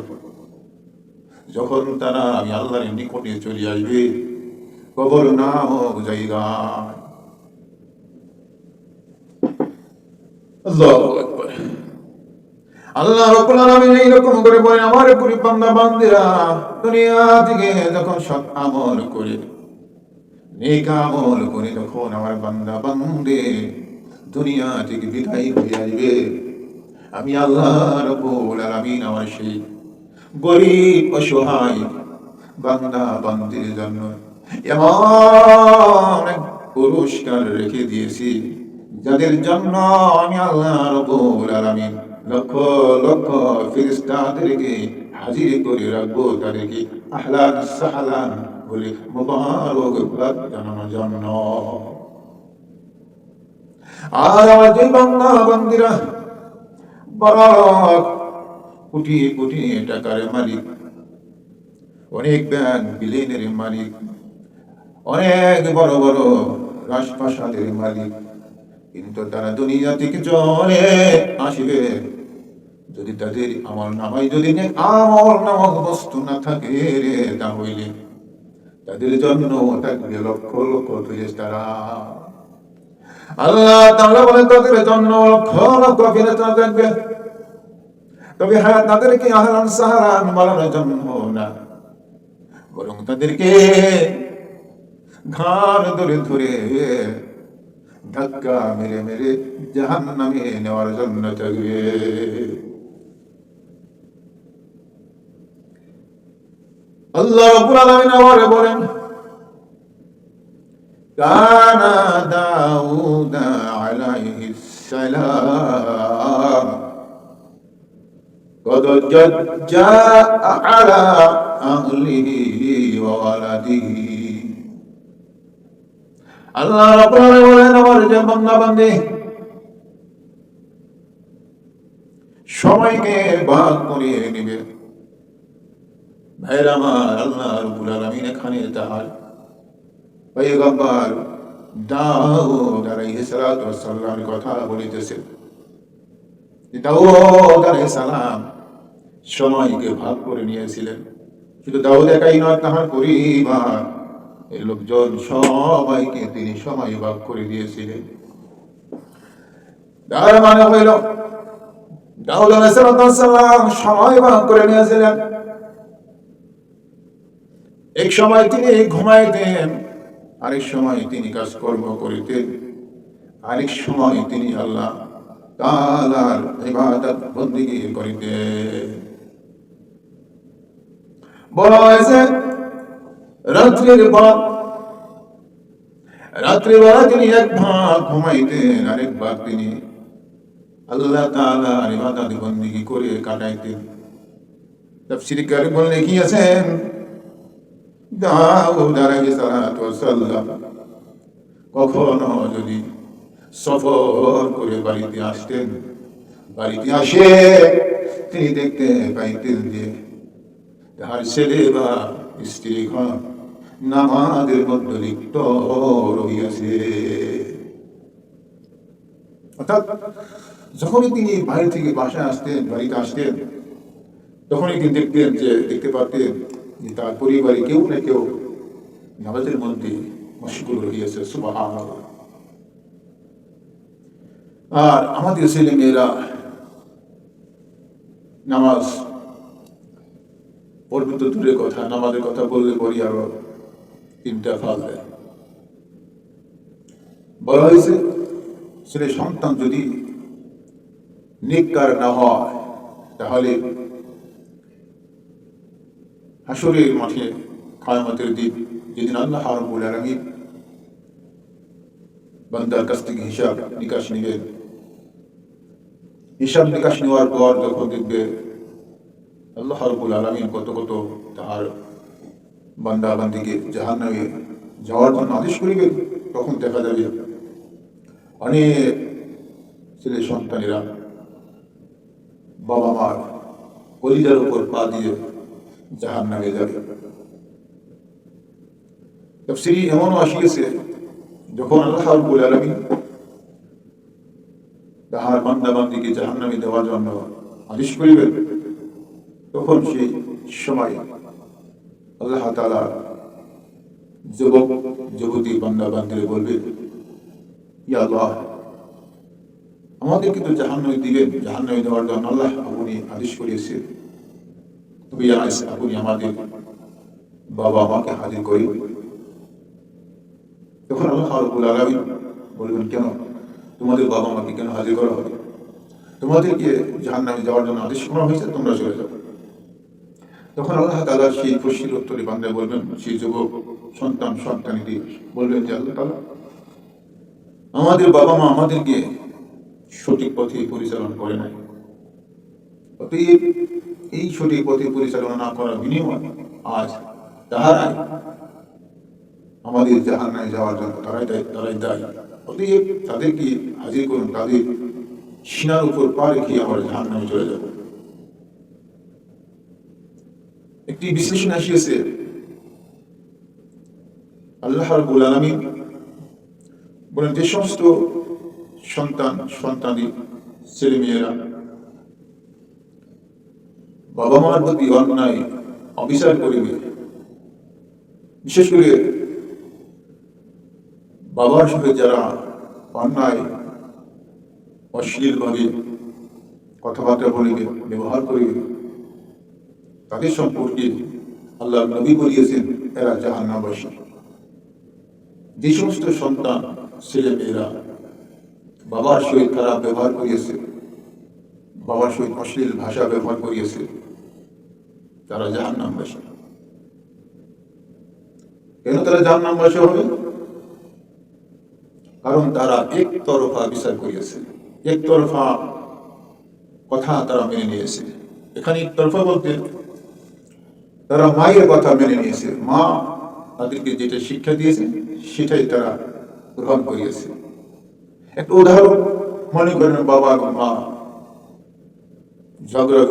পরে যখন তারা আমি আল্লাহর নিকটে চলে আসবে, কবর নামক জায়গায়। আল্লাহু আকবার। আল্লাহ রাব্বুল আলামিন এইরকম করে বলেন, আমার গরিব বান্দা বান্দিরা দুনিয়া থেকে যখন সৎ আমল করে, নেক আমল করে যখন আমার বান্দা বান্দে দুনিয়া থেকে বিদায় হয়ে আসবে, আমি আল্লাহ রাব্বুল আলামিন আমার সেই গরিব অসহায় বান্দা বান্দির জন্য এমন এক পুরস্কার রেখে দিয়েছি, যাদের জন্য আমি আল্লাহ রাব্বুল আলামিন লক্ষ লক্ষ ফেরেশতাদেরকে হাজির করে রাখবো, তাদেরকে আহলান সাহলান বলে মুবারকবাদ জানানোর জন্য। আর আমার যে বান্দা বান্দিরা বড় কোটি কোটি টাকার মালিক, অনেক ব্যাংক বিলিয়নের মালিক, অনেক বড় বড় রাজপ্রাসাদের মালিক, কিন্তু তারা দুনিয়া থেকে চলে আসবে, যদি তাদের আমল নামায় যদি আমল নামক বস্তু না থাকে রে, তাহলে তাদের জন্য থাকবে লক্ষ লক্ষ ফেরেশতারা। আল্লাহ তাআলা বলেন, তাদের জন্য লক্ষ লক্ষ ফেরেশতা থাকবে, তবে হ্যাঁ, তাদেরকে আহলান সাহলান বলার জন্য না, বরং তাদেরকে ঘাড় ধরে ধরে ধাক্কা মেরে মেরে জাহান্নামে নেওয়ার জন্য থাকবে। আল্লাহ রাব্বুল আলামিন আবার বলেন, কানা দাউদ আলাইহিস সালাম قد جاء على أهله وولده। আল্লাহ রাব্বুল আলামিন বলেন, আমার যে বান্দা বান্দি সময়কে ভাগ করে নেবে। ভাইরা আমার, আল্লাহ রাব্বুল আলামিন এখানে তার পয়গম্বর দাউদ আলাইহিস সালাতু ওয়াস সালামের কথা বলিতেছে। দাউদ আলাইহিস সালাম সময়কে ভাগ করে নিয়েছিলেন। শুধু দাউদ একাই নয়, তাহার পরিবার, এই লোকজন সবাইকে তিনি সময় ভাগ করে দিয়েছিলেন। তার মানে হইল দাউদ আলাইহিস সালাম সময় ভাগ করে নিয়েছিলেন। এক সময় তিনি ঘুমাইতেন, আরেক সময় তিনি কাজকর্ম করিতেন, আরেক সময় তিনি আল্লাহ তাআলার ইবাদত বন্দেগী করিতেন। বলা হয়েছে রাত্রিবেলা তিনি এক ভাগ ঘুমাইতেন, আরেক ভাগ তিনি আল্লাহ তাআলার ইবাদত বন্দেগী করে কাটাইতেন। তাফসীরকার বলে লিখিয়েছেন, দাউদ আলাইহিস সালাতু ওয়াস সালাম কখনো যদি সফর করে বাড়িতে আসতেন, বাড়িতে আসে তিনি দেখতে পাইতেন যে তাহার ছেলে বা স্ত্রী ঘর নামাজের মধ্যে লিপ্ত রহিয়াছে। অর্থাৎ যখনই তিনি বাড়ি থেকে বাসায় আসতেন, বাড়িতে আসতেন, তখনই তিনি দেখতে পারতেন যে তার পরিবারে কেউ না কেউ নামাজের মধ্যে মশগুল রহিয়াছে। সুবহানাল্লাহ। আর আমাদের ছেলে মেয়েরা নামাজ পড়বে তো দূরের কথা, নামাজের কথা বললে পরই আরো 3টা ফাল দেয়। বলা হয়েছে, ছেলে সন্তান যদি নেককার না হয়, তাহলে হাসরের মাঠে কিয়ামতের দিন, যেদিন আল্লাহ রাব্বুল আলামিন বান্দার কাছ থেকে হিসাব নিকাশ নেবেন, হিসাব নিকাশ নেওয়ার পর যখন দেখবে আল্লাহ রাব্বুল আলামিন কত কত তার বান্দা বান্দিকে জাহান্নামে যাওয়ার জন্য আদেশ করিবেন, তখন দেখা যাবে অনেক ছেলে সন্তানেরা বাবা মার কলিজার উপর পা দিয়ে জাহান্নামে যাবে। তাফসীরে এমনও আসিয়াছে, যখন আল্লাহ রাব্বুল আলামিন তাহার বান্দা বান্দিকে জাহান্নামে দেওয়ার জন্য আদেশ করিবেন, তখন সেই সময় আল্লাহ তাআলা যুবক যুবতী বান্দা বান্দিরে বলবে, ইয়া আল্লাহ, আমাদেরকে তো জাহান্নামে দিবেন, জাহান্নামে দেওয়ার জন্য আল্লাহ আপনি আদেশ করিয়েছেন, তবে আপনি আমাদের বাবা মাকে হাজির করি। তখন আল্লাহ রাব্বুল আলামিন বলবেন, কেন তোমাদের বাবা মাকে কেন হাজির করা হবে? তোমাদেরকে জাহান্নামে যাওয়ার জন্য আদেশ করা হয়েছে, তোমরা চলে যাও। তখন আল্লাহ তাআলা সেই প্রশ্নের উত্তরে বান্দা বলবেন, সেই যুবক সন্তানটি বলবেন যে, আল্লাহ তাআলা, আমাদের বাবা মা আমাদেরকে সঠিক পথে পরিচালনা করে নাই, অতএব এই সঠিক পথে পরিচালনা না করার বিনিময়ে আজ তাহারাই আমাদের জাহান্নামে যাওয়ার জন্য তারাই দায়ী। অতএব তাদেরকে হাজির করুন, তাদের সিনার উপর পা রেখে আমরা জাহান্নামে চলে যাব। একটি বিশ্লেষণ আসিয়েছে, আল্লাহ রাব্বুল আলামিন বলেন, যে সমস্ত সন্তানই ছেলেমেয়েরা বাবা মার প্রতি অন্যায় অবিচার করিবে, বিশেষ করে বাবার সঙ্গে যারা অন্যায় অশ্লীলভাবে কথাবার্তা বলিবে, ব্যবহার করিবে, তাদের সম্পর্কে আল্লাহ নবী বলিয়েছেন, এরা জাহান্নামবাসী। যে সমস্ত সন্তান ছেলে মেয়েরা বাবার সহিত খারাপ ব্যবহার করিয়েছে, বাবার সহিত অশ্লীল ভাষা ব্যবহার করিয়েছে, তারা জাহান্নামবাসী। কেন তারা জাহান্নামবাসী হবে? কারণ তারা একতরফা বিচার করিয়েছে, একতরফা কথা তারা মেনে নিয়েছে। এখানে একতরফা বলতে তারা মায়ের কথা মেনে নিয়েছে, মা তাদেরকে যেটা শিক্ষা দিয়েছে সেটাই তারা গ্রহণ করিয়েছে। একটা উদাহরণ মনে করেন, বাবা এবং মা ঝগড়া